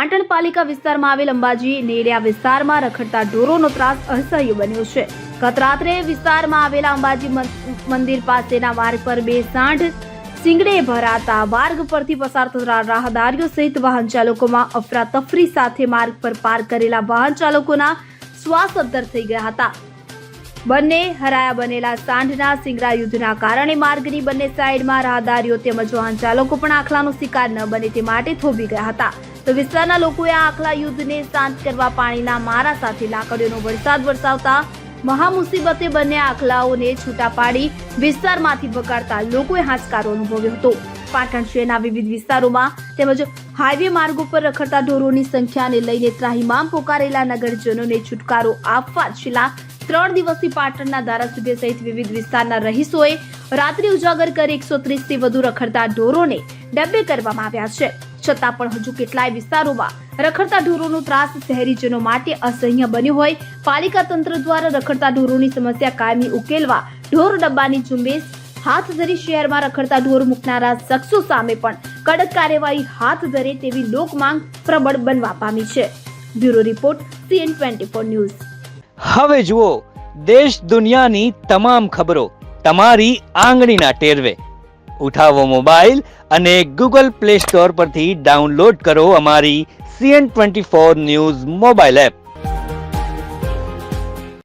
પાટણ પાલિકા વિસ્તારમાં આવેલ અંબાજી નેડિયા વિસ્તારમાં રખડતા ઢોરોનો ત્રાસ અસહ્ય બન્યો છે। ગત રાત્રે વિસ્તારમાં આવેલા અંબાજી મંદિર પાસેના માર્ગ પર બે સાંઢ સિંગડે ભરાતા માર્ગ પરથી પસાર થતા રાહદારીઓ સહિત વાહન ચાલકોમાં અફરાતફરી સાથે માર્ગ પર પાર્ક કરેલા વાહન ચાલકોના શ્વાસ અદ્ધર થઈ ગયા હતા। બંને હરાયા બનેલા સાંઢના સિંગડા યુદ્ધના કારણે માર્ગની બંને સાઈડમાં રાહદારીઓ તેમજ વાહન ચાલકો પણ આખલાનો શિકાર ન બને તે માટે થોભી ગયા હતા। તો વિસ્તારના લોકોએ આ આખલા યુદ્ધને શાંત કરવા પાણીના મારા સાથે લાકડીઓનો વરસાદ વરસાવતા મહામુસીબતે બંને આખલાઓને છૂટા પાડી વિસ્તારમાંથી ભગાડતા લોકોએ હાશકારો અનુભવ્યો હતો। પાટણ શહેરના વિવિધ વિસ્તારોમાં તેમજ હાઈવે માર્ગો પર રખડતા ઢોરોની સંખ્યાને લઈને ત્રાહિમામ પોકારેલા નગરજનોને છુટકારો આપવા છેલ્લા 3 દિવસથી પાટણના ધારાસભ્ય સહિત વિવિધ વિસ્તારના રહીશોએ રાત્રિ ઉજાગર કરી 130 થી વધુ રખડતા ઢોરોને ડબ્બે કરવામાં આવ્યા છે। છતાં પણ હજુ કેટલાય વિસ્તારોમાં રખડતા ઢોરોનો ત્રાસ શહેરીજનો માટે અસહ્ય બન્યો હોય પાલિકા તંત્ર દ્વારા રખડતા ઢોરોની સમસ્યા કાયમી ઉકેલવા ઢોર ડબ્બાની ઝુંબેશ હાથ ધરી શહેરમાં રખડતા ઢોર મૂકનારા શખ્સો સામે પણ કડક કાર્યવાહી હાથ ધરે તેવી લોક માંગ પ્રબળ બનવા પામી છે। Bureau report CN24 news. હવે જુઓ દેશ દુનિયાની તમામ ખબરો તમારી આંગળીના ટેરવે। ઉઠાવો મોબાઈલ અને Google Play Store પરથી ડાઉનલોડ કરો અમારી CN24 ન્યૂઝ મોબાઈલ એપ।